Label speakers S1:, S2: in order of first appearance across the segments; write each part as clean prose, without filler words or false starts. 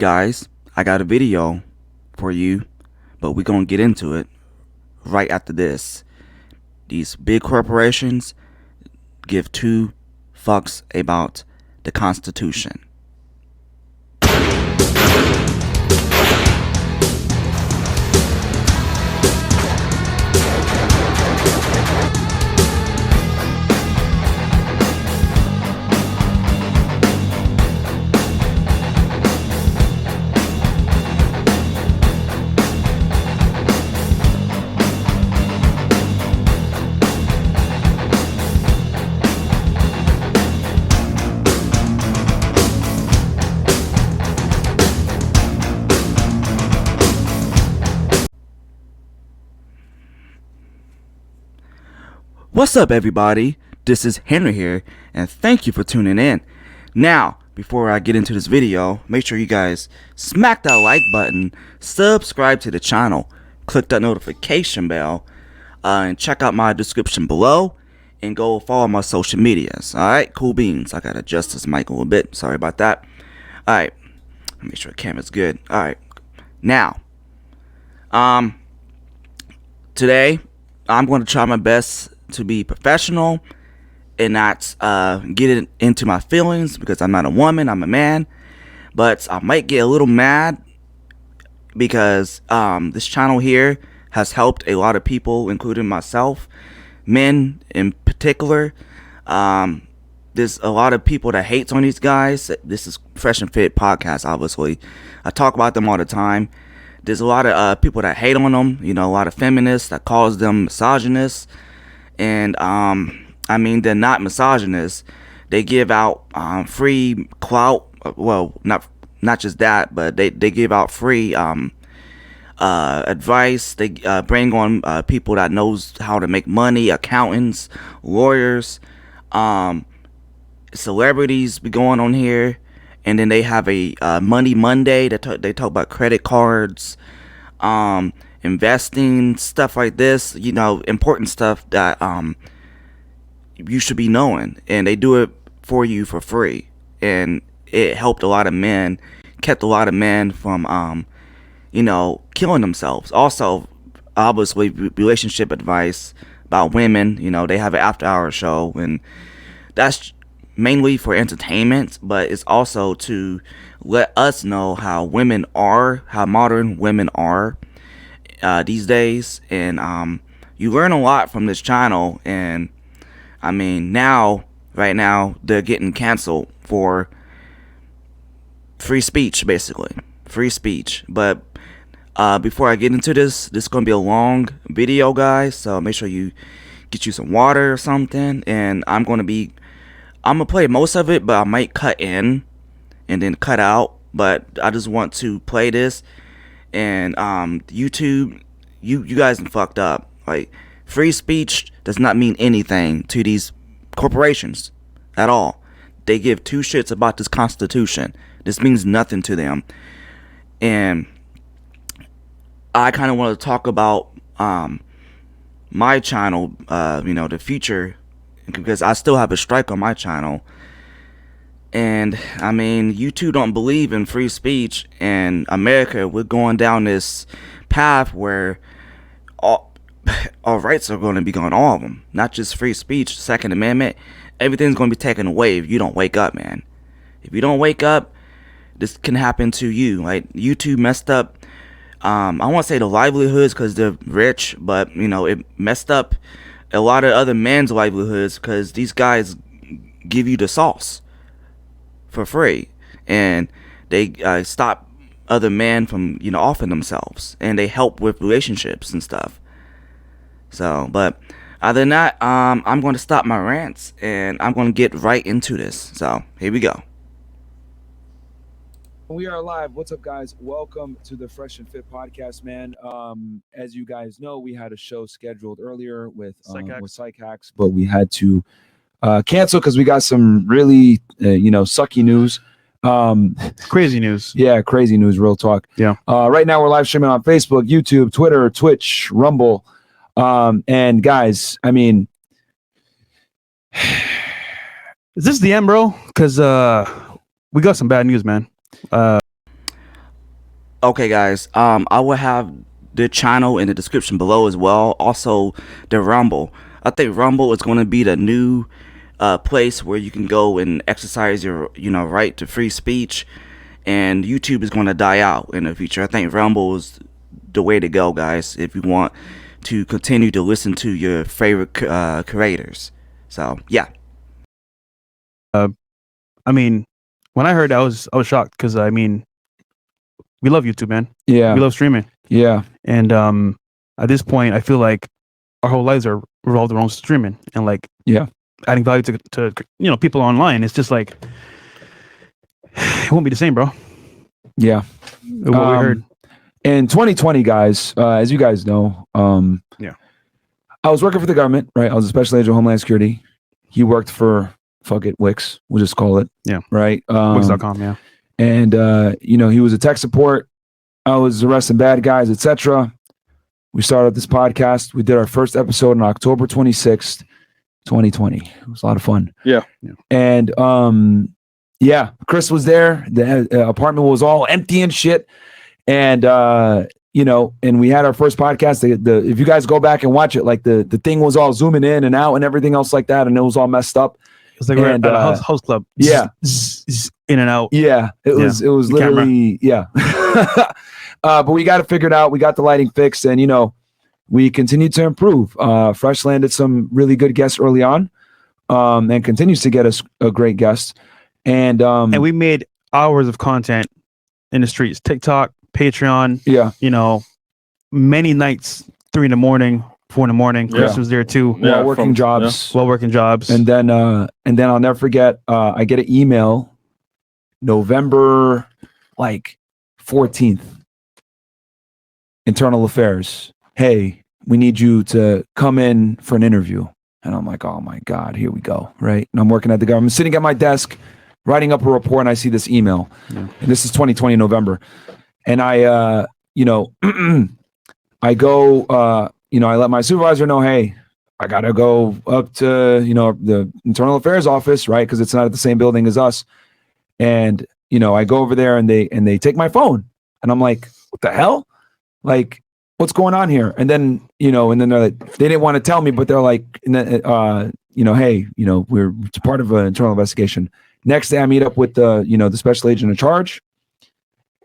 S1: Guys, I got a video for you, but we're going to get into it right after this. These big corporations give two fucks about the Constitution. What's up, everybody? This is Henry here, and thank you for tuning in. Now, before I get into this video, make sure you guys smack that like button, subscribe to the channel, click that notification bell, and check out my description below, and go follow my social medias. Alright, cool beans. I gotta adjust this mic a little bit. Sorry about that. Alright, make sure the camera's good. Alright, now, today, I'm going to try my best to be professional and not get into my feelings, because I'm not a woman, I'm a man. But I might get a little mad because this channel here has helped a lot of people, including myself, men in particular. There's a lot of people that hates on these guys. This is Fresh and Fit Podcast, obviously. I talk about them all the time. There's a lot of people that hate on them, you know, a lot of feminists that calls them misogynists. And I mean, they're not misogynists. They give out free clout. Well, not just that, but they give out free advice. They bring on people that knows how to make money, accountants, lawyers, celebrities be going on here. And then they have a Money Monday. They talk about credit cards, investing, stuff like this, you know, important stuff that you should be knowing, and they do it for you for free. And it helped a lot of men, kept a lot of men from you know, killing themselves. Also, obviously, relationship advice about women. You know, they have an after hour show, and that's mainly for entertainment, but it's also to let us know how women are, how modern women are these days. And you learn a lot from this channel. And I mean, right now they're getting canceled for free speech, basically free speech. But before I get into this is going to be a long video, guys, so make sure you get you some water or something. And I'm gonna play most of it, but I might cut in and then cut out. But I just want to play this. And YouTube, you guys are fucked up. Like, free speech does not mean anything to these corporations at all. They give two shits about this Constitution. This means nothing to them. And I kind of want to talk about my channel, you know, the future, because I still have a strike on my channel. And I mean, you two don't believe in free speech. In America, we're going down this path where all rights are going to be gone, all of them. Not just free speech, Second Amendment. Everything's going to be taken away if you don't wake up, man. If you don't wake up, this can happen to you. Like, you two messed up, I won't say the livelihoods because they're rich, but, you know, it messed up a lot of other men's livelihoods, because these guys give you the sauce for free, and they stop other men from, you know, offing themselves, and they help with relationships and stuff. So, but other than that, I'm going to stop my rants, and I'm going to get right into this. So here we go.
S2: We are live. What's up, guys? Welcome to the Fresh and Fit Podcast, man. As you guys know, we had a show scheduled earlier with Psych Hacks, but we had to cancel because we got some really, you know, sucky news.
S3: Crazy news.
S2: Yeah, crazy news, real talk.
S3: Yeah.
S2: Right now we're live streaming on Facebook, YouTube, Twitter, Twitch, Rumble. And guys, I mean,
S3: is this the end, bro? Because we got some bad news, man.
S1: Okay, guys. I will have the channel in the description below as well. Also, the Rumble. I think Rumble is going to be the new place where you can go and exercise your, right to free speech. And YouTube is going to die out in the future. I think Rumble is the way to go, guys, if you want to continue to listen to your favorite creators. So, yeah.
S3: I mean, when I heard that, I was shocked because I mean, we love YouTube, man.
S2: Yeah.
S3: We love streaming.
S2: Yeah.
S3: And at this point, I feel like our whole lives are revolved around streaming and like adding value to people online. It's just like it won't be the same, bro.
S2: Yeah.
S3: What we heard.
S2: In 2020, guys, as you guys know, I was working for the government, right? I was a special agent of Homeland Security. He worked for Wix, we'll just call it.
S3: Yeah.
S2: Right.
S3: Wix.com, yeah.
S2: And he was a tech support. I was arresting bad guys, etc. We started this podcast. We did our first episode on October 26th, 2020. It was a lot of fun.
S4: Yeah.
S2: And Chris was there. The apartment was all empty and shit. And and we had our first podcast. If you guys go back and watch it, like the thing was all zooming in and out and everything else like that, and it was all messed up.
S3: It's like we're at a house club.
S2: Yeah.
S3: In and out.
S2: Yeah. It was literally, but we got it figured out. We got the lighting fixed, and we continued to improve. Fresh landed some really good guests early on, and continues to get us a great guest. And
S3: we made hours of content in the streets, TikTok, Patreon.
S2: Yeah.
S3: Many nights, 3 a.m, 4 a.m. Chris was there too.
S2: While working jobs. And then I'll never forget, I get an email November 14th. Internal Affairs. Hey, we need you to come in for an interview. And I'm like, oh my God, here we go. Right. And I'm working at the government, sitting at my desk, writing up a report, and I see this email. And this is 2020 November. And I I go, I let my supervisor know, hey, I got to go up to, the Internal Affairs office, right? Because it's not at the same building as us. And, I go over there and they take my phone. And I'm like, what the hell? Like, what's going on here? And then, and then they're like, they didn't want to tell me, but they're like, hey, we're part of an internal investigation. Next day I meet up with the, the special agent in charge,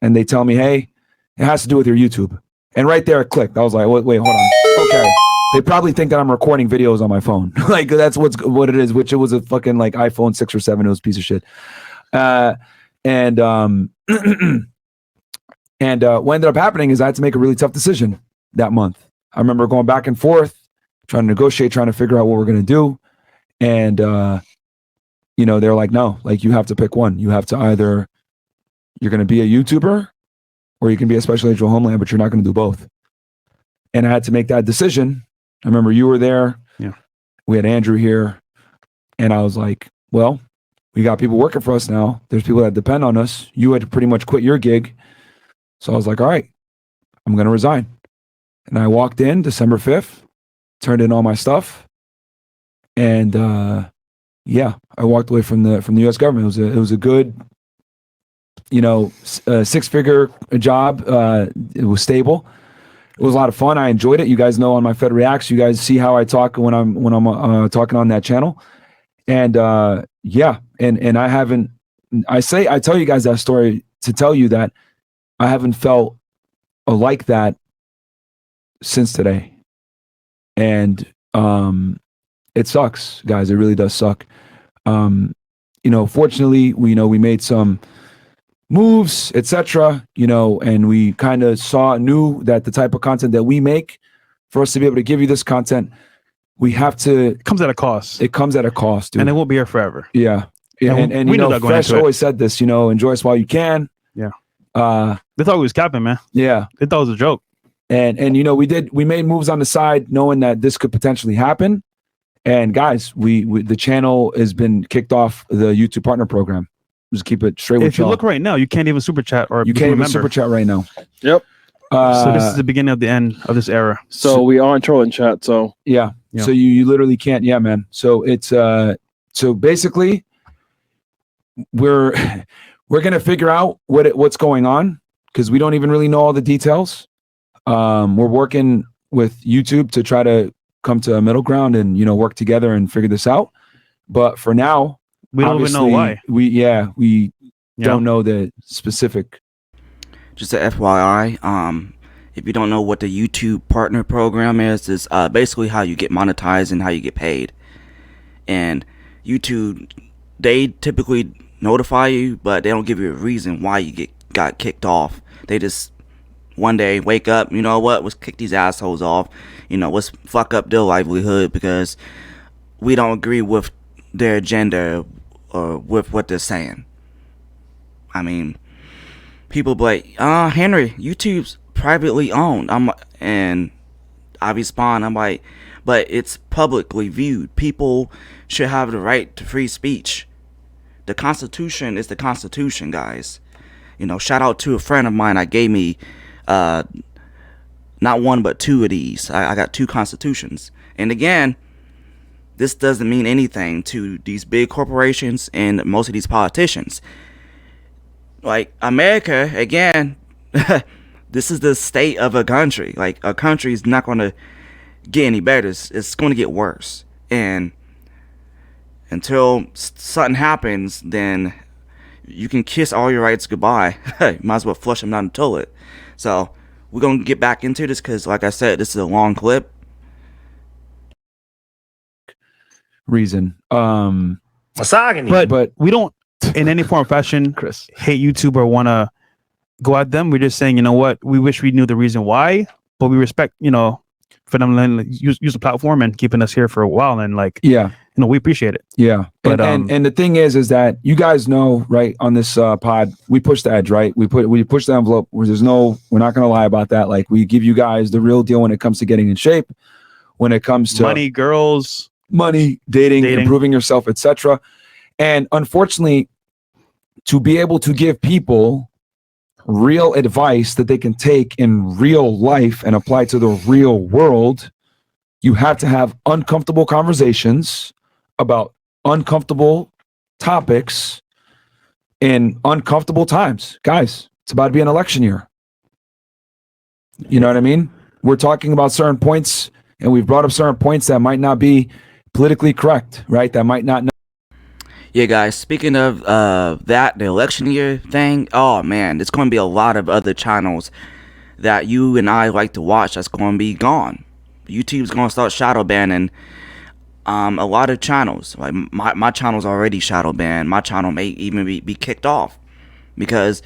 S2: and they tell me, hey, it has to do with your YouTube. And right there it clicked. I was like, wait, hold on. Okay. They probably think that I'm recording videos on my phone. Like that's what it is, which it was a fucking like iPhone 6 or 7. It was a piece of shit. And what ended up happening is I had to make a really tough decision that month. I remember going back and forth, trying to negotiate, trying to figure out what we're going to do. And, they're like, no, like you have to pick one. You have to either, you're going to be a YouTuber or you can be a special agent of Homeland, but you're not going to do both. And I had to make that decision. I remember you were there.
S3: Yeah.
S2: We had Andrew here. And I was like, well, we got people working for us now. There's people that depend on us. You had to pretty much quit your gig. So I was like, all right, I'm going to resign. And I walked in December 5th, turned in all my stuff. And I walked away from the US government. It was a good, 6-figure job. It was stable. It was a lot of fun. I enjoyed it. You guys know on my Fed Reacts, you guys see how I talk when I'm talking on that channel. And and I tell you guys that story to tell you that I haven't felt like that since today. And it sucks, guys. It really does suck. Fortunately, we made some moves, etc. And we kind of knew that the type of content that we make, for us to be able to give you this content, we have to.
S3: It comes at a cost.
S2: It comes at a cost, dude.
S3: And it won't be here forever.
S2: Yeah. And
S3: we know that going
S2: Fresh
S3: into
S2: always said this, enjoy us while you can.
S3: Yeah. They thought we was capping, man.
S2: Yeah.
S3: They thought it was a joke.
S2: And we made moves on the side knowing that this could potentially happen. And guys, the channel has been kicked off the YouTube partner program. Just keep it straight with
S3: If you look right now, you can't even super chat or
S2: you can't even super chat right now.
S4: Yep.
S3: So this is the beginning of the end of this era.
S4: So we are in trolling chat. So
S2: yeah. So you literally can't. Yeah, man. So it's so basically we're gonna figure out what's going on, because we don't even really know all the details. We're working with YouTube to try to come to a middle ground and, work together and figure this out. But for now,
S3: we don't even know why.
S2: We don't know the specific.
S1: Just a FYI, if you don't know what the YouTube partner program is basically how you get monetized and how you get paid. And YouTube, they typically notify you, but they don't give you a reason why you got kicked off. They just one day wake up, you know what, let's kick these assholes off. Let's fuck up their livelihood because we don't agree with their agenda or with what they're saying. I mean, people be like, Henry, YouTube's privately owned. And I respond, I'm like, but it's publicly viewed. People should have the right to free speech. The Constitution is the Constitution, guys. Shout out to a friend of mine that gave me not one but two of these. I got two constitutions. And again, this doesn't mean anything to these big corporations and most of these politicians. Like America, again, this is the state of a country. Like, a country is not going to get any better. It's going to get worse. And until something happens, then you can kiss all your rights goodbye. Might as well flush them down the toilet. So we're going to get back into this because, like I said, this is a long clip.
S2: Reason.
S3: Misogyny. But we don't, in any form or fashion,
S2: Chris,
S3: hate YouTube or want to go at them. We're just saying, you know what? We wish we knew the reason why, but we respect, for them to use the platform and keeping us here for a while. And we appreciate it.
S2: Yeah. But and the thing is that you guys know, right, on this pod, we push the edge, right? We push the envelope where we're not going to lie about that. Like, we give you guys the real deal when it comes to getting in shape, when it comes to
S3: money, girls,
S2: dating, improving yourself, etc. And unfortunately, to be able to give people real advice that they can take in real life and apply to the real world, you have to have uncomfortable conversations about uncomfortable topics in uncomfortable times. Guys, it's about to be an election year. You know what I mean? We're talking about certain points, and we've brought up certain points that might not be politically correct, right? That might not.
S1: Yeah, guys, speaking of the election year thing, oh man, there's going to be a lot of other channels that you and I like to watch that's going to be gone. YouTube's going to start shadow banning a lot of channels. Like, my channel's already shadow banned. My channel may even be kicked off because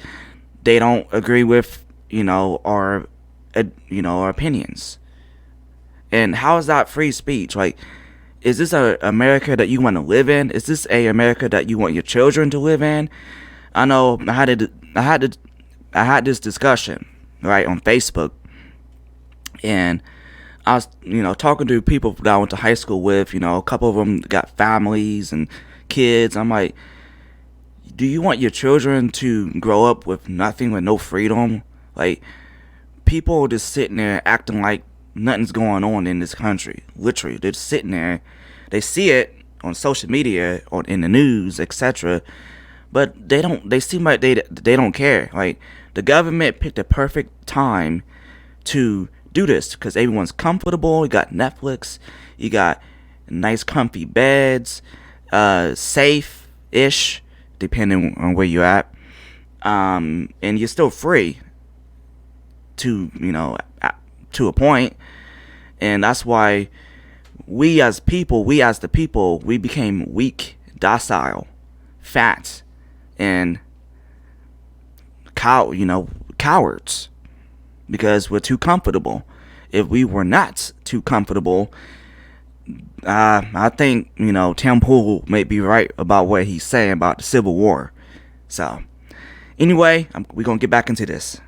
S1: they don't agree with, our opinions. And how is that free speech? Like, is this a America that you want to live in? Is this a America that you want your children to live in? I know I had this discussion, right, on Facebook, and I was, talking to people that I went to high school with. A couple of them got families and kids. I'm like, do you want your children to grow up with nothing, with no freedom? Like, people just sitting there acting like nothing's going on in this country. Literally, they're just sitting there. They see it on social media or in the news, etc. But they seem like they don't care. Like, the government picked the perfect time to do this because everyone's comfortable. You got Netflix, you got nice comfy beds, safe-ish depending on where you're at, and you're still free to a point. And that's why we as the people, we became weak, docile, fat, and cowards because we're too comfortable. If we were not too comfortable, I think Tim Pool may be right about what he's saying about the Civil War. So anyway, we're gonna get back into this.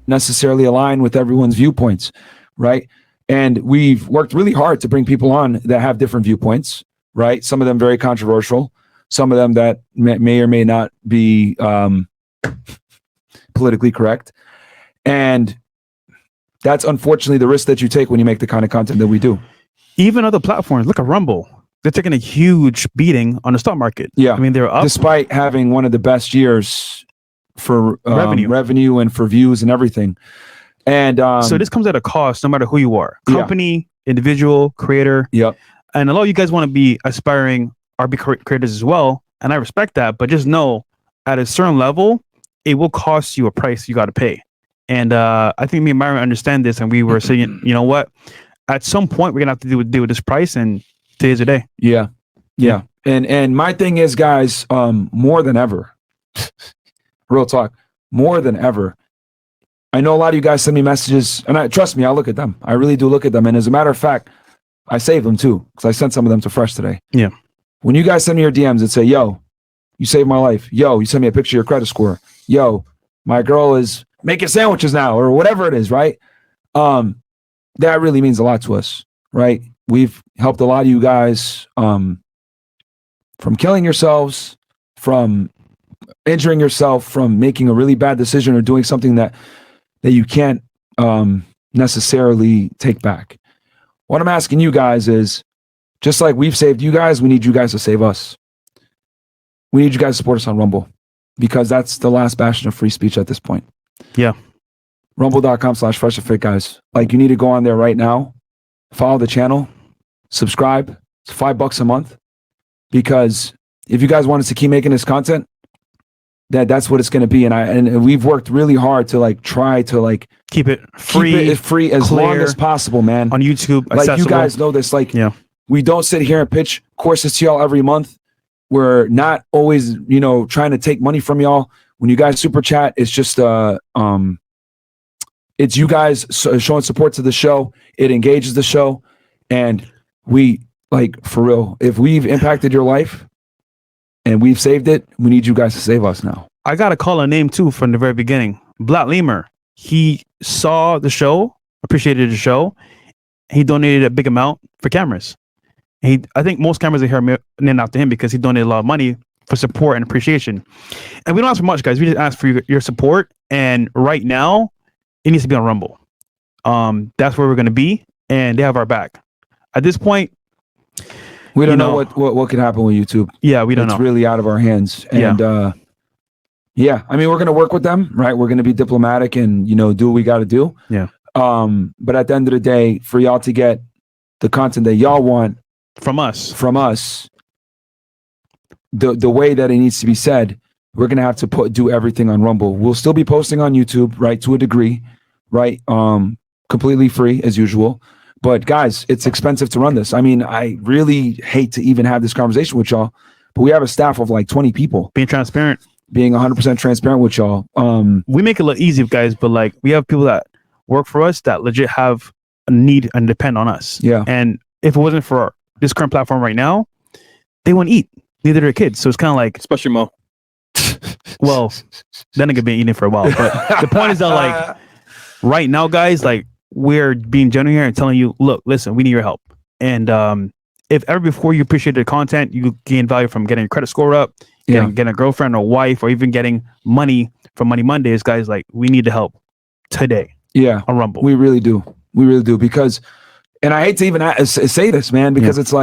S2: Necessarily align with everyone's viewpoints, right? And we've worked really hard to bring people on that have different viewpoints, right? Some of them very controversial, some of them that may or may not be politically correct. And that's unfortunately the risk that you take when you make the kind of content that we do.
S3: Even other platforms, look at Rumble. They're taking a huge beating on the stock market.
S2: Yeah.
S3: I mean, they're up.
S2: Despite having one of the best years revenue and for views and everything. And
S3: so this comes at a cost, no matter who you are, company, individual, creator.
S2: Yep.
S3: And a lot of you guys want to be aspiring RB creators as well, and I respect that. But just know, at a certain level, it will cost you a price you got to pay. And I think me and Myron understand this, and we were saying, you know what? At some point, we're gonna have to deal with this price, and today's the day.
S2: Yeah. And my thing is, guys, more than ever, real talk, more than ever. I know a lot of you guys send me messages, and trust me, I look at them. I really do look at them. And as a matter of fact, I save them too, because I sent some of them to Fresh today.
S3: Yeah.
S2: When you guys send me your DMs and say, yo, you saved my life. Yo, you send me a picture of your credit score. Yo, my girl is making sandwiches now, or whatever it is, right? That really means a lot to us, right? We've helped a lot of you guys from killing yourselves, from injuring yourself, from making a really bad decision or doing something that you can't necessarily take back. What I'm asking you guys is, just like we've saved you guys, we need you guys to save us. We need you guys to support us on Rumble, because that's the last bastion of free speech at this point.
S3: Yeah.
S2: Rumble.com/freshandfit, guys. Like, you need to go on there right now, follow the channel, subscribe. It's $5 a month, because if you guys want us to keep making this content, that's what it's going to be. And we've worked really hard to try to
S3: keep it free
S2: as long as possible, man.
S3: On YouTube,
S2: like accessible. You guys know this. We don't sit here and pitch courses to y'all every month. We're not always, trying to take money from y'all. When you guys super chat, it's just it's you guys showing support to the show. It engages the show, and we for real. If we've impacted your life and we've saved it, we need you guys to save us now.
S3: I got to call a name too from the very beginning. Black Lemur. He saw the show, appreciated the show. He donated a big amount for cameras. I think most cameras are here named after him, because he donated a lot of money for support and appreciation. And we don't ask for much, guys. We just ask for your support. And right now, it needs to be on Rumble. That's where we're going to be, and they have our back. At this point,
S2: we don't know what could happen with YouTube.
S3: Yeah, we don't know.
S2: It's really out of our hands. And I mean, we're going to work with them, right? We're going to be diplomatic and, do what we got to do.
S3: Yeah.
S2: But at the end of the day, for y'all to get the content that y'all want
S3: from us,
S2: the way that it needs to be said, we're going to have to do everything on Rumble. We'll still be posting on YouTube, right? To a degree, right? Completely free as usual. But guys, it's expensive to run this. I mean, I really hate to even have this conversation with y'all, but we have a staff of 20 people.
S3: Being
S2: 100% transparent with y'all.
S3: We make it look easy, guys, but we have people that work for us that legit have a need and depend on us.
S2: Yeah.
S3: And if it wasn't for this current platform right now, they wouldn't eat. Neither do their kids. So it's kind of
S4: especially Mo.
S3: Well, then it could be eating for a while. But the point is that right now, guys, we're being genuine here and telling you, look, listen, we need your help. And if ever before you appreciate the content, you gain value from getting your credit score up, getting a girlfriend or wife, or even getting money from Money Mondays, guys, we need the help today.
S2: Yeah.
S3: On Rumble.
S2: We really do. Because, and I hate to even say this, man, because it's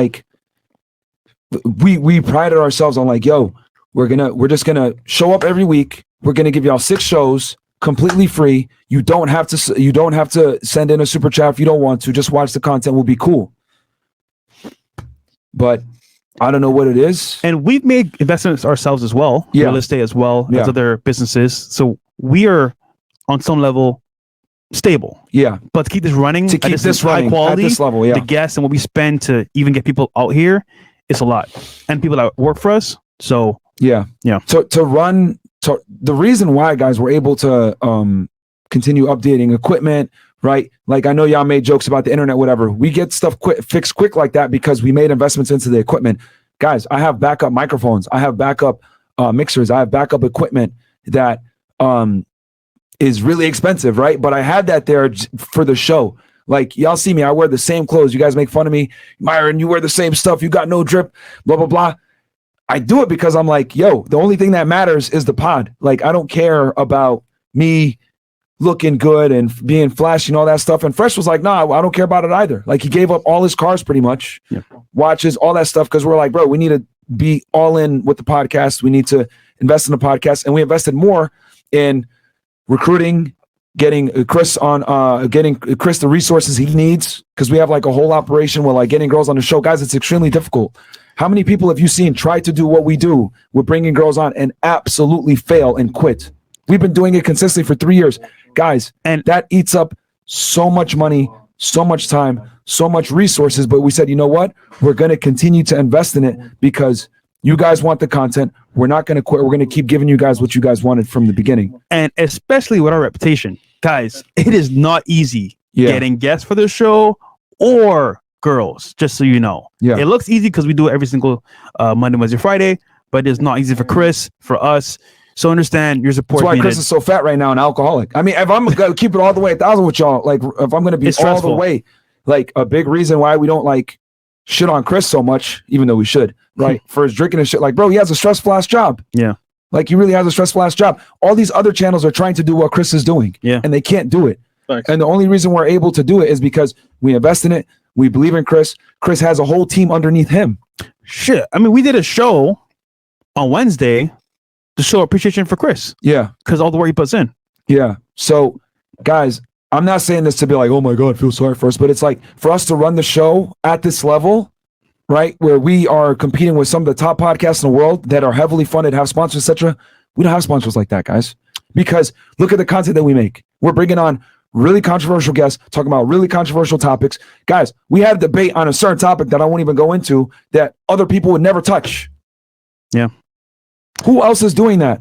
S2: we prided ourselves on yo, we're just gonna show up every week. We're gonna give y'all 6 shows completely free. You don't have to send in a super chat if you don't want to. Just watch the content. Will be cool. But I don't know what it is.
S3: And we've made investments ourselves as well, real estate as well as other businesses. So we are on some level stable.
S2: Yeah.
S3: But to keep this running, high quality,
S2: at this level,
S3: the guests and what we spend to even get people out here, it's a lot. And people that work for us. So
S2: yeah. So the reason why, guys, we're able to continue updating equipment, right? I know y'all made jokes about the internet, whatever. We get stuff fixed quick like that because we made investments into the equipment. Guys, I have backup microphones. I have backup mixers. I have backup equipment that is really expensive, right? But I had that there for the show. Y'all see me, I wear the same clothes. You guys make fun of me. Myron, you wear the same stuff. You got no drip, blah, blah, blah. I do it because I'm yo, the only thing that matters is the pod. I don't care about me looking good and being flashy and all that stuff. And Fresh was nah, I don't care about it either. He gave up all his cars pretty much, watches, all that stuff. Cause we're bro, we need to be all in with the podcast. We need to invest in the podcast. And we invested more in recruiting, getting Chris the resources he needs, because we have like a whole operation where like getting girls on the show. Guys, it's extremely difficult. How many people have you seen try to do what we do with bringing girls on and absolutely fail and quit? We've been doing it consistently for 3 years, guys, and that eats up so much money, so much time, so much resources. But we said, you know what? We're going to continue to invest in it because you guys want the content. We're not going to quit. We're going to keep giving you guys what you guys wanted from the beginning.
S3: And especially with our reputation, guys, it is not easy getting guests for the show or girls, just so you know. Yeah. It looks easy because we do it every single Monday, Wednesday, Friday, but it's not easy for Chris, for us. So understand your support.
S2: That's why Chris is so fat right now and alcoholic. I mean, if I'm going to keep it all the way 1,000 with y'all, like if I'm going to be all the way, like a big reason why we don't like shit on Chris so much, even though we should, right? For his drinking and shit. Like, bro, he has a stressful ass job.
S3: Yeah.
S2: Like he really has a stressful ass job. All these other channels are trying to do what Chris is doing.
S3: Yeah.
S2: And they can't do it.
S4: Thanks.
S2: And the only reason we're able to do it is because we invest in it. We believe in Chris. Chris has a whole team underneath him.
S3: Shit. I mean, we did a show on Wednesday to show appreciation for Chris.
S2: Yeah.
S3: Because all the work he puts in.
S2: Yeah. So, guys, I'm not saying this to be like, oh my God, feel sorry for us. But it's like for us to run the show at this level, right, where we are competing with some of the top podcasts in the world that are heavily funded, have sponsors, etc. We don't have sponsors like that, guys. Because look at the content that we make. We're bringing on really controversial guests, talking about really controversial topics. Guys, we had a debate on a certain topic that I won't even go into that other people would never touch.
S3: Yeah.
S2: Who else is doing that?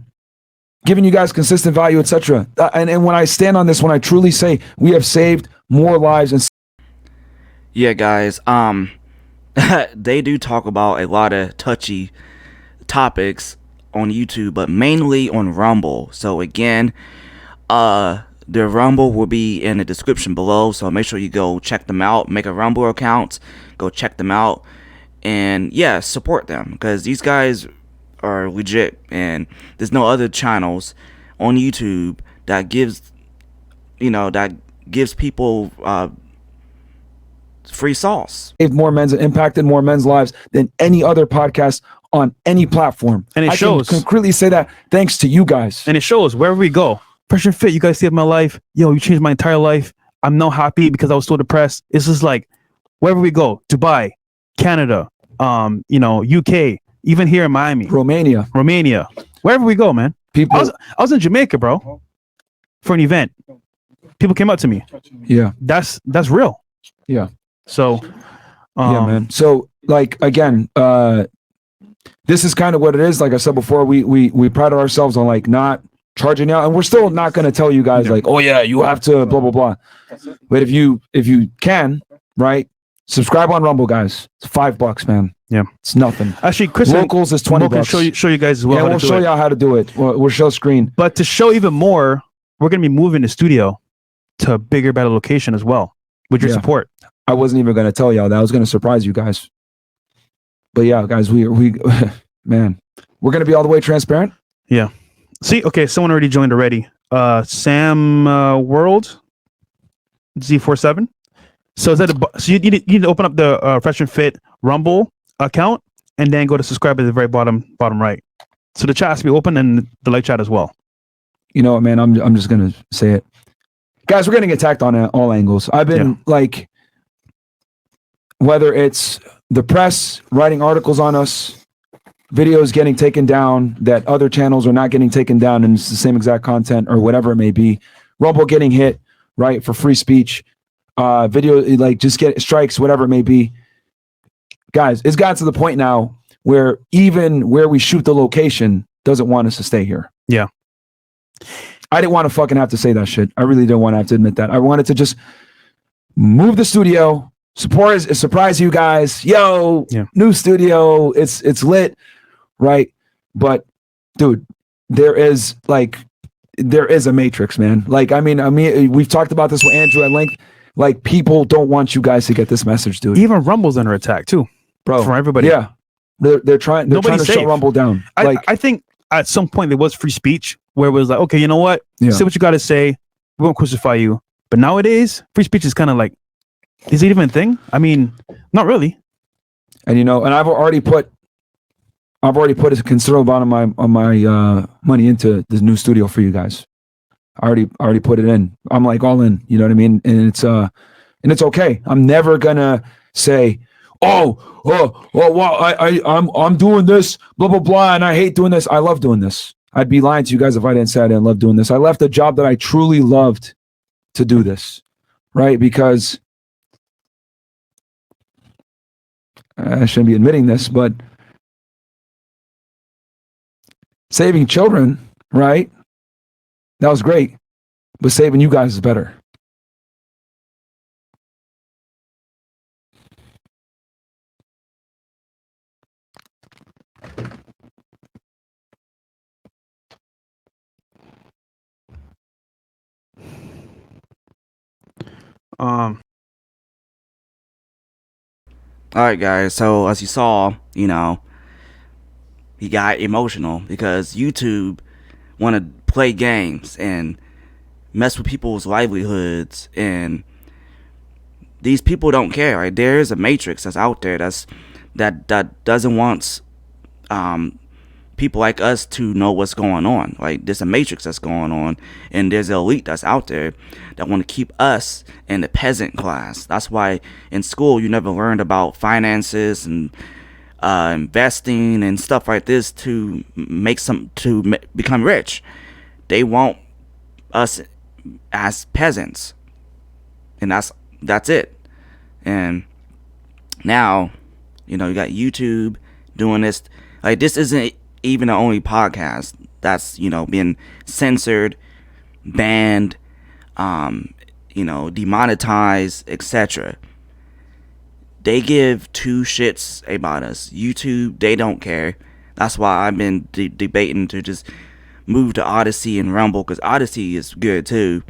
S2: Giving you guys consistent value, etc. And when I stand on this, when I truly say we have saved more lives and
S1: yeah, guys, they do talk about a lot of touchy topics on YouTube, but mainly on Rumble. So again, their Rumble will be in the description below, so make sure you go check them out. Make a Rumble account, go check them out, and yeah, support them because these guys are legit, and there's no other channels on YouTube that gives people free sauce.
S2: More men's impacted more men's lives than any other podcast on any platform.
S3: And it shows.
S2: I can concretely say that thanks to you guys.
S3: And it shows wherever we go. Fresh and Fit, you guys saved my life. Yo, you changed my entire life. I'm now happy because I was so depressed. It's just like wherever we go, Dubai, Canada, UK, even here in Miami,
S2: Romania,
S3: wherever we go, man.
S2: People,
S3: I was in Jamaica, bro, for an event. People came up to me.
S2: Yeah,
S3: that's real.
S2: Yeah.
S3: So,
S2: yeah, man. So, like again, this is kind of what it is. Like I said before, we pride ourselves on like not charging out, and we're still not going to tell you guys like, oh yeah, you have to blah blah blah. But if you can, right, subscribe on Rumble, guys. It's $5, man.
S3: Yeah,
S2: it's nothing.
S3: Actually, Chris,
S2: locals is $20.
S3: Can show you guys as well.
S2: Yeah, we'll show y'all how to do it. We'll show screen.
S3: But to show even more, we're gonna be moving the studio to a bigger, better location as well with your support.
S2: I wasn't even gonna tell y'all that. I was gonna surprise you guys. But yeah, guys, we man, we're gonna be all the way transparent.
S3: Yeah. See, okay, someone already joined already. Sam World Z47. So is that so you need to open up the Fresh and Fit Rumble account and then go to subscribe at the very bottom right. So the chat has to be open and the live chat as well.
S2: You know what, man? I'm just gonna say it, guys. We're getting attacked on all angles. I've been like, whether it's the press writing articles on us, videos getting taken down that other channels are not getting taken down, and it's the same exact content or whatever it may be. Rumble getting hit right for free speech. Video like just get strikes, whatever it may be. Guys, it's gotten to the point now where even where we shoot the location doesn't want us to stay here.
S3: Yeah.
S2: I didn't want to fucking have to say that shit. I really didn't want to have to admit that. I wanted to just move the studio, surprise you guys. Yo, new studio. It's lit, right? But dude, there is a matrix, man. Like, I mean, we've talked about this with Andrew at length. Like, people don't want you guys to get this message, dude.
S3: Even Rumble's under attack too,
S2: bro.
S3: From everybody.
S2: Yeah, they're trying to shut Rumble down.
S3: I think at some point there was free speech where it was like, okay, you know what? Say what you got to say. We won't crucify you. But nowadays, free speech is kind of like, is it even a thing? I mean, not really.
S2: And and I've already put I've already put a considerable amount of my money into this new studio for you guys. I already put it in. I'm like all in. You know what I mean? And it's okay. I'm never gonna say, well, I'm doing this, blah blah blah, and I hate doing this. I love doing this. I'd be lying to you guys if I didn't say I didn't love doing this. I left a job that I truly loved to do this, right? Because I shouldn't be admitting this, but saving children, right? That was great, but saving you guys is better.
S1: All right, guys. So as you saw, you know, he got emotional because YouTube want to play games and mess with people's livelihoods, and these people don't care. Right? There is a matrix that's out there that doesn't want people like us to know what's going on. Like, there's a matrix that's going on, and there's an elite that's out there that want to keep us in the peasant class. That's why in school you never learned about finances and investing and stuff like this to become rich. They want us as peasants, and that's it. And now, you know, you got YouTube doing this. Like, this isn't even the only podcast that's, you know, being censored, banned, you know, demonetized, etc. They give two shits about us. YouTube, they don't care. That's why I've been debating to just move to Odyssey and Rumble, because Odyssey is good too.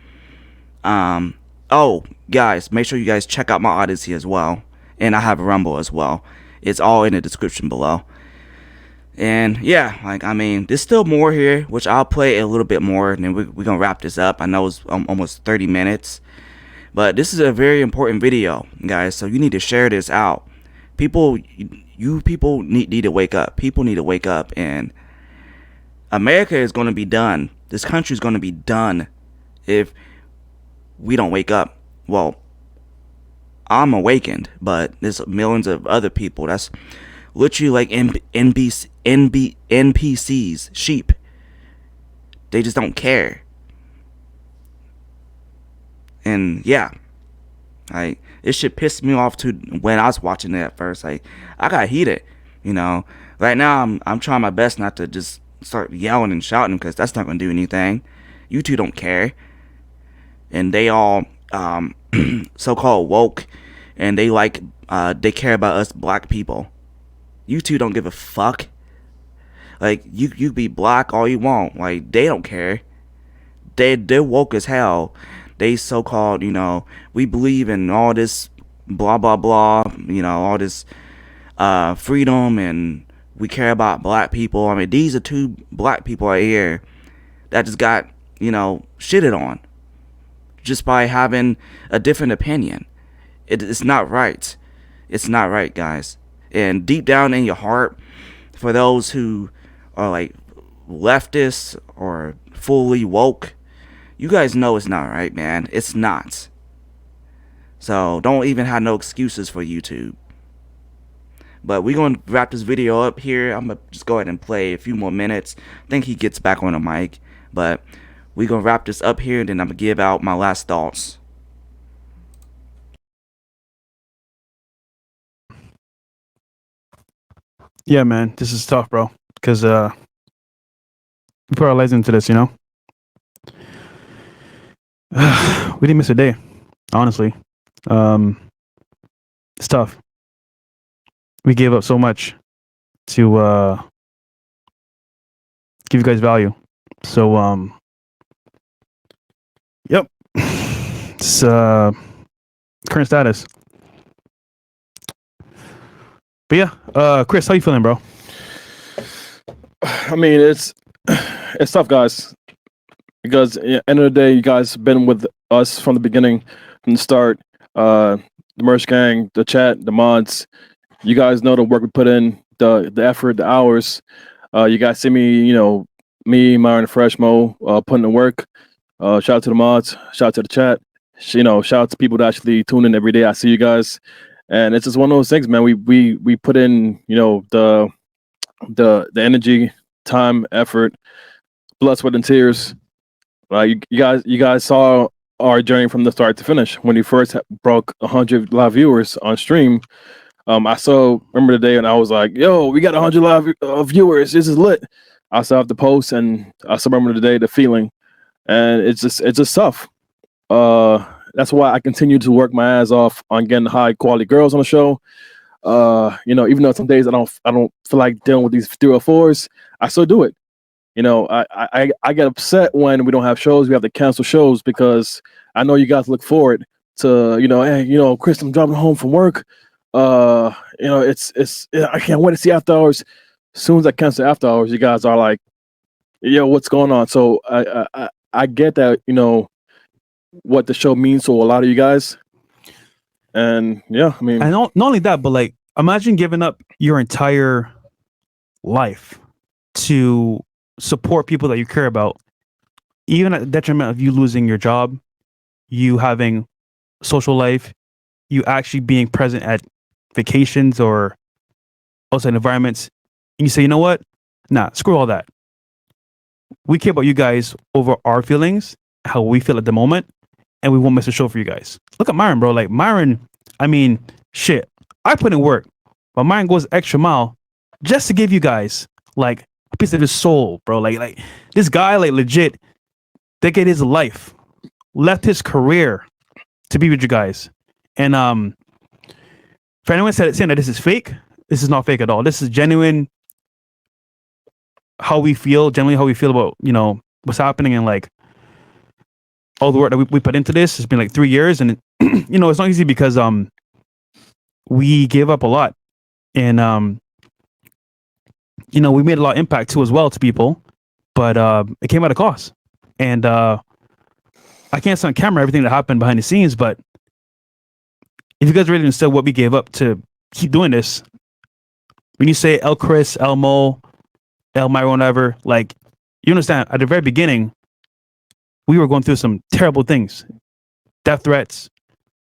S1: Oh, guys, make sure you guys check out my Odyssey as well, and I have a Rumble as well. It's all in the description below. And yeah, like, I mean, there's still more here, which I'll play a little bit more, and then we're gonna wrap this up. I know it's almost 30 minutes, but this is a very important video, guys, so you need to share this out. You people need to wake up. People need to wake up, and America is going to be done. This country is going to be done if we don't wake up. Well, I'm awakened, but there's millions of other people that's literally like NPCs, sheep. They just don't care. And yeah, like, it shit pissed me off too when I was watching it at first. Like, I got heated, you know. Right now I'm trying my best not to just start yelling and shouting, because that's not gonna do anything. You two don't care, and they all so-called woke, and they care about us black people. You two don't give a fuck. Like, you be black all you want. Like, they don't care. They're woke as hell. They so-called, you know, we believe in all this blah blah blah, you know, all this freedom, and we care about black people. I mean, these are two black people right here that just got, you know, shitted on just by having a different opinion. It's not right. It's not right, guys. And deep down in your heart, for those who are like leftists or fully woke, you guys know it's not right, man. It's not. So don't even have no excuses for YouTube. But we're going to wrap this video up here. I'm going to just go ahead and play a few more minutes. I think he gets back on the mic. But we're going to wrap this up here, and then I'm going to give out my last thoughts.
S3: Yeah, man, this is tough, bro. Because we put our lives into this, you know. We didn't miss a day, honestly. It's tough. We gave up so much to give you guys value. So, yep. It's current status. But yeah, Chris, how you feeling, bro?
S4: I mean, it's tough, guys, because at the end of the day, you guys have been with us from the beginning, from the start. The merch gang, the chat, the mods. You guys know the work we put in the effort, the hours. You guys see me, me, Myron, Fresh Mo, putting in work. Shout out to the mods. Shout out to the chat. Shout out to people that actually tune in every day. I see you guys, and it's just one of those things, man. We put in, the energy, time, effort, blood, sweat, and tears. You guys saw our journey from the start to finish. When we first broke 100 live viewers on stream, I remember the day, and I was like, "Yo, we got 100 live viewers. This is lit." I saw the post, and I still remember the day, the feeling, and it's just tough. That's why I continue to work my ass off on getting high quality girls on the show. Even though some days I don't feel like dealing with these 304s, I still do it. I get upset when we don't have shows. We have to cancel shows because I know you guys look forward to, hey, Chris, I'm driving home from work. I can't wait to see after hours. As soon as I cancel after hours, you guys are like, yo, what's going on? So I get that, what the show means to a lot of you guys. And yeah, I mean,
S3: and not only that, but like, imagine giving up your entire life to support people that you care about, even at the detriment of you losing your job, you having social life, you actually being present at vacations or outside environments, and you say, you know what? Nah, screw all that. We care about you guys over our feelings, how we feel at the moment, and we won't miss a show for you guys. Look at Myron, bro. Like Myron, I mean, shit. I put in work, but Myron goes extra mile just to give you guys like a piece of his soul, bro. Like this guy, like legit, dedicated his life, left his career to be with you guys. And for anyone saying that this is fake, this is not fake at all. This is genuine. Generally how we feel about what's happening, and like all the work that we put into this. It's been like 3 years, and it's not easy because we gave up a lot, and we made a lot of impact too as well to people, but it came at a cost. And I can't say on camera everything that happened behind the scenes, but if you guys really understood what we gave up to keep doing this, when you say El Chris, El Mo, El Myron, whatever, like, you understand, at the very beginning, we were going through some terrible things. Death threats,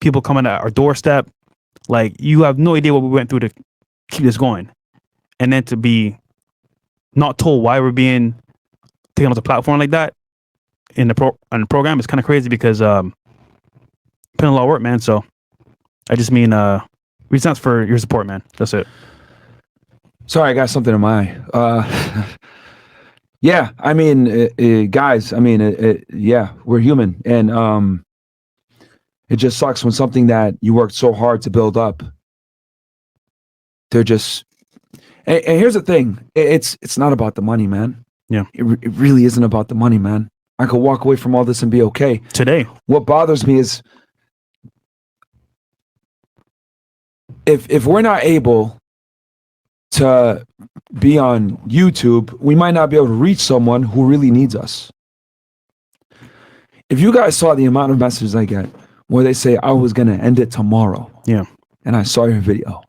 S3: people coming at our doorstep. Like, you have no idea what we went through to keep this going. And then to be not told why we're being taken off the platform like that on the program is kind of crazy, because putting a lot of work, man. So I just mean, thanks for your support, man. That's it.
S2: Sorry, I got something in my eye. Yeah, I mean, guys, I mean, yeah, we're human. And it just sucks when something that you worked so hard to build up, they're just... And here's the thing. It's not about the money, man.
S3: Yeah.
S2: It really isn't about the money, man. I could walk away from all this and be okay.
S3: Today.
S2: What bothers me is if we're not able to be on YouTube, we might not be able to reach someone who really needs us. If you guys saw the amount of messages I get where they say, I was going to end it tomorrow.
S3: Yeah.
S2: And I saw your video.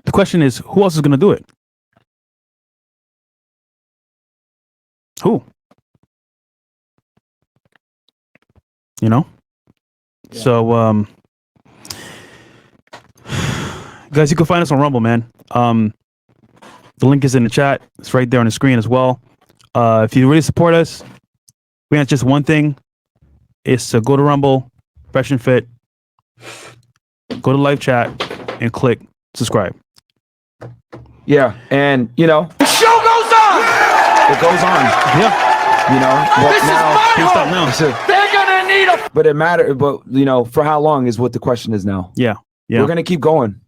S3: The question is, who else is going to do it? Who? Yeah. So, guys, you can find us on Rumble, man. The link is in the chat. It's right there on the screen as well. If you really support us, we have just one thing. It's to go to Rumble, Fresh and Fit, go to live chat, and click subscribe.
S2: Yeah, and the show goes on. It goes on.
S3: Yeah.
S2: This is they're gonna need a. But it matters. But for how long is what the question is now.
S3: Yeah.
S2: We're gonna keep going.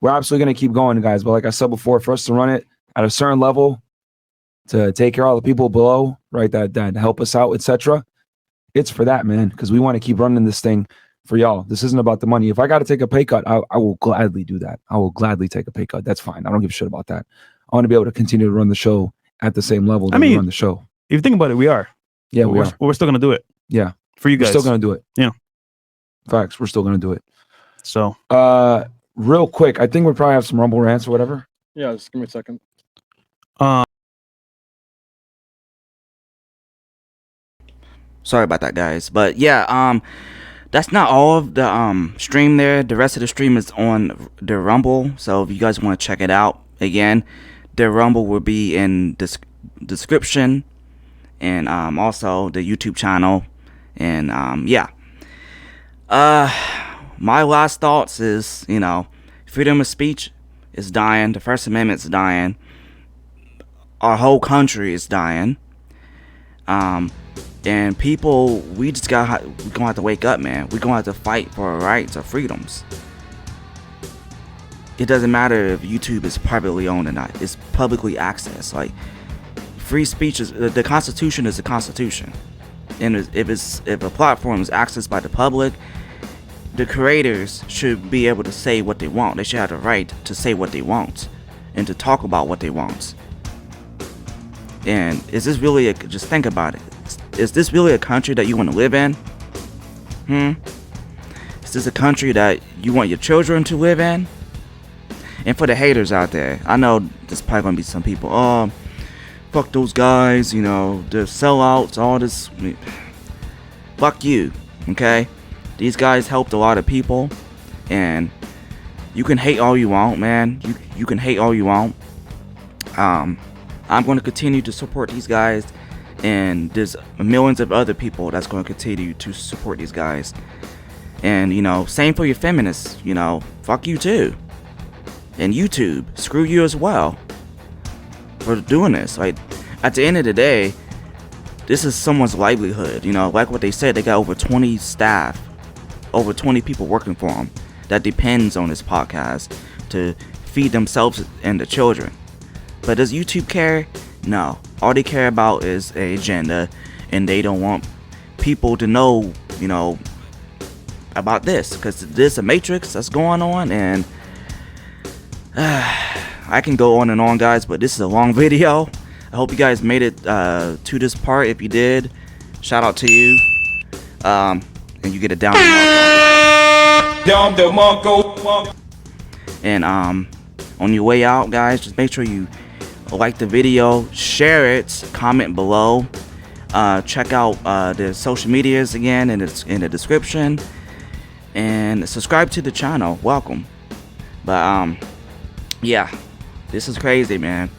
S2: We're absolutely gonna keep going, guys. But like I said before, for us to run it at a certain level, to take care of all the people below, right? That help us out, etc. It's for that, man. Because we want to keep running this thing for y'all. This isn't about the money. If I got to take a pay cut, I will gladly do that. I will gladly take a pay cut. That's fine. I don't give a shit about that. I want to be able to continue to run the show at the same level that we run the show.
S3: If you think about it, we are.
S2: Yeah,
S3: we're still gonna do it.
S2: Yeah,
S3: for you guys.
S2: We're still gonna do it.
S3: Yeah,
S2: facts. We're still gonna do it.
S3: So,
S2: real quick, I think we probably have some Rumble rants or whatever.
S4: Yeah, just give me a second.
S1: Sorry about that, guys. But yeah, that's not all of the stream there. The rest of the stream is on the Rumble. So if you guys want to check it out, again, the Rumble will be in the description, and also the YouTube channel. And yeah. My last thoughts is, you know, freedom of speech is dying. The First Amendment is dying. Our whole country is dying. And people, we're gonna have to wake up, man. We're gonna have to fight for our rights, our freedoms. It doesn't matter if YouTube is privately owned or not. It's publicly accessed. Like, free speech is, the Constitution is the Constitution. And if a platform is accessed by the public, the creators should be able to say what they want. They should have the right to say what they want and to talk about what they want. And is this really just think about it. Is this really a country that you want to live in? Is this a country that you want your children to live in? And for the haters out there, I know there's probably going to be some people, oh, fuck those guys, you know, they're sellouts, all this. Fuck you, okay? These guys helped a lot of people, and you can hate all you want, man. You can hate all you want. I'm going to continue to support these guys, and there's millions of other people that's going to continue to support these guys. And, you know, same for your feminists, you know, fuck you too. And YouTube, screw you as well for doing this. Like, at the end of the day, this is someone's livelihood, you know, like what they said, they got over 20 staff, over 20 people working for them that depends on this podcast to feed themselves and the children. But does YouTube care? No. All they care about is an agenda, and they don't want people to know, you know, about this, because there's a matrix that's going on. And I can go on and on, guys, but this is a long video. I hope you guys made it to this part. If you did, shout out to you. And you get a down. And on your way out, guys, just make sure you like the video, share it, comment below, check out the social medias again in the description, and subscribe to the channel. Welcome. But yeah, this is crazy, man.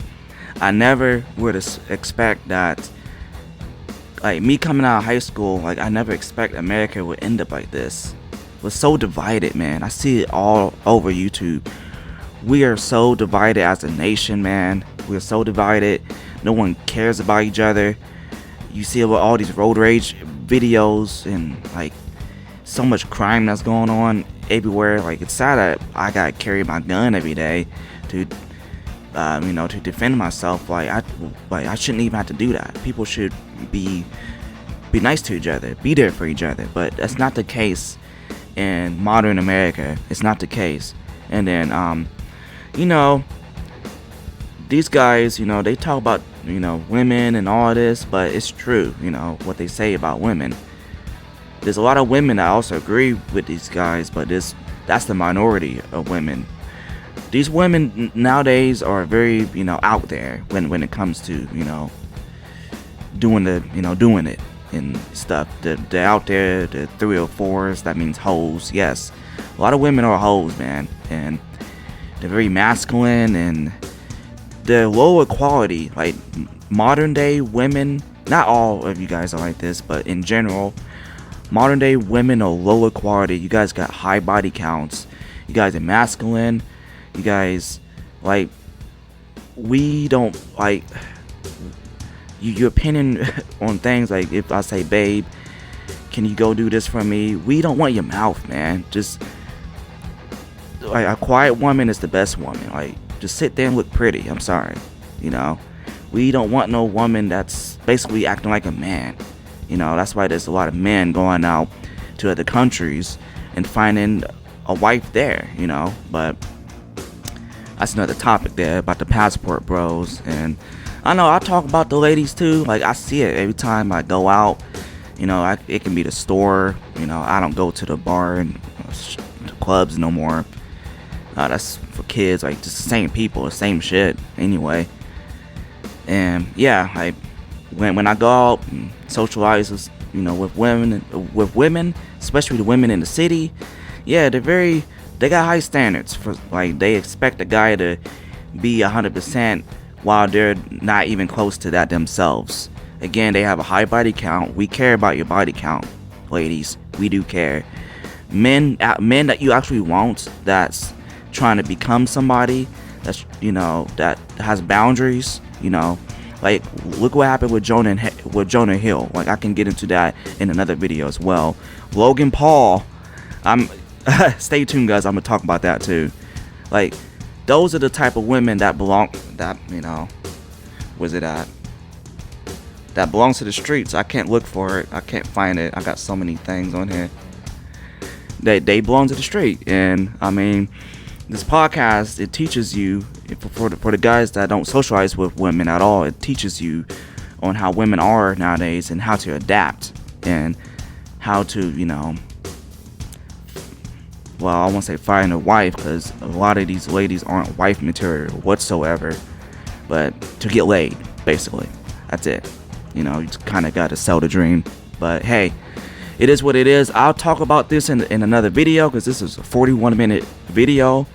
S1: I never would expect that, like, me coming out of high school, like, I never expect America would end up like this. We're so divided, man. I see it all over YouTube. We are so divided as a nation, man. We're so divided. No one cares about each other. You see all these road rage videos and, like, so much crime that's going on everywhere. Like, it's sad that I gotta carry my gun every day to, you know, to defend myself. Like, I shouldn't even have to do that. People should be nice to each other, be there for each other. But that's not the case in modern America. It's not the case. And then, you know, these guys, you know, they talk about, you know, women and all this, but it's true, you know, what they say about women. There's a lot of women that also agree with these guys, but that's the minority of women. These women nowadays are very, you know, out there when it comes to, you know, doing it and stuff. They're out there, the 304s, that means hoes. Yes, a lot of women are hoes, man, and they're very masculine, and they're lower quality. Like, modern day women, not all of you guys are like this, but in general, modern day women are lower quality. You guys got high body counts. You guys are masculine. You guys, like, we don't, like, your opinion on things, like, if I say, babe, can you go do this for me? We don't want your mouth, man. Just, like, a quiet woman is the best woman. Like, just sit there and look pretty. I'm sorry, you know. We don't want no woman that's basically acting like a man. You know, that's why there's a lot of men going out to other countries and finding a wife there, you know. But that's another topic there about the passport bros. And I know I talk about the ladies too. Like, I see it every time I go out. You know, it can be the store. You know, I don't go to the bar and the clubs no more. That's for kids, like just the same people, the same shit anyway. And yeah, like when I go out and socialize with, with women, especially the women in the city, yeah, they got high standards for, like, they expect a guy to be 100% while they're not even close to that themselves. Again, they have a high body count. We care about your body count, ladies. We do care. Men that you actually want, that's trying to become somebody, that's, that has boundaries, like, look what happened with Jonah Hill. Like, I can get into that in another video as well. Logan Paul, stay tuned, guys. I'm gonna talk about that too. Like, those are the type of women that belongs to the streets. I can't look for it. I can't find it. I got so many things on here. They belong to the street. And I mean, this podcast, it teaches you, for the guys that don't socialize with women at all, it teaches you on how women are nowadays and how to adapt and how to, well, I won't say find a wife, because a lot of these ladies aren't wife material whatsoever, but to get laid, basically. That's it. You just kind of got to sell the dream. But hey, it is what it is. I'll talk about this in another video, because this is a 41-minute video.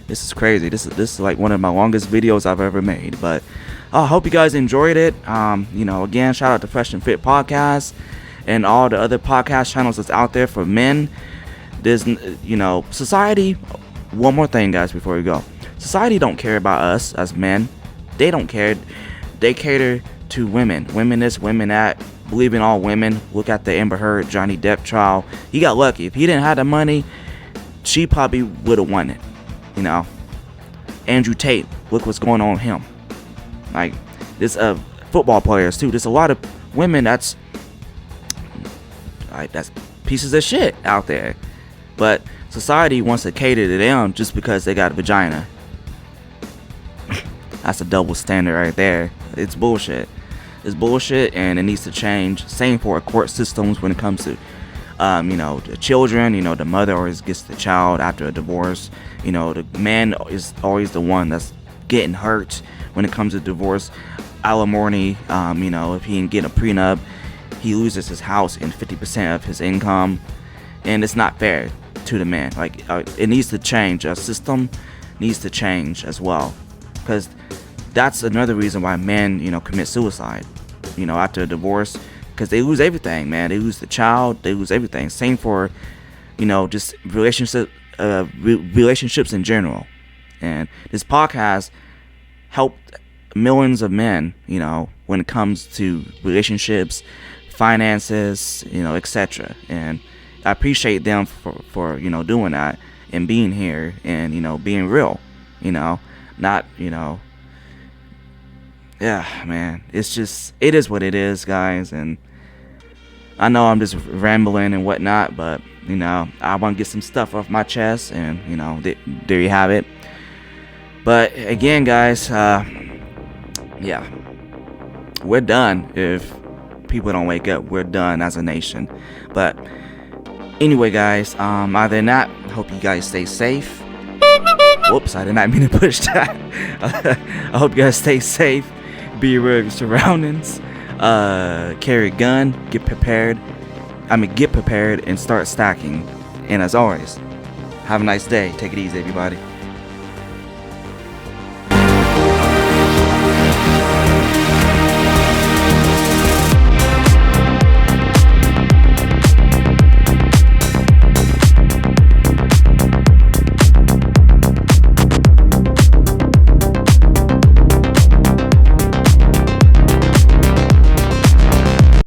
S1: This is crazy. This is like one of my longest videos I've ever made. But I hope you guys enjoyed it. Again, shout out to Fresh and Fit Podcast and all the other podcast channels that's out there for men. There's, society. One more thing, guys, before we go. Society don't care about us as men. They don't care. They cater to women. Women this, women that. Believe in all women. Look at the Amber Heard, Johnny Depp trial. He got lucky. If he didn't have the money, she probably would have won it. Andrew Tate, look what's going on with him. Like, this football players too. There's a lot of women that's pieces of shit out there. But society wants to cater to them just because they got a vagina. That's a double standard right there. It's bullshit. It's bullshit, and it needs to change. Same for court systems when it comes to the children. The mother always gets the child after a divorce. The man is always the one that's getting hurt when it comes to divorce. Alimony, if he didn't get a prenup, he loses his house and 50% of his income, and it's not fair to the man. Like, it needs to change. Our system needs to change as well, because that's another reason why men, commit suicide, after a divorce, because they lose everything, man. They lose the child, they lose everything. Same for, just relationships in general. And this podcast helped millions of men, when it comes to relationships, finances, etc. And I appreciate them for doing that and being here and, being real, not, yeah, man, it is what it is, guys. And I know I'm just rambling and whatnot, but I want to get some stuff off my chest, and there you have it. But again, guys, yeah, we're done. If people don't wake up, we're done as a nation. But anyway, guys, other than that, hope you guys stay safe. Whoops, I did not mean to push that. I hope you guys stay safe. Be aware of your surroundings. Carry a gun. Get prepared, and start stacking. And as always, have a nice day. Take it easy, everybody.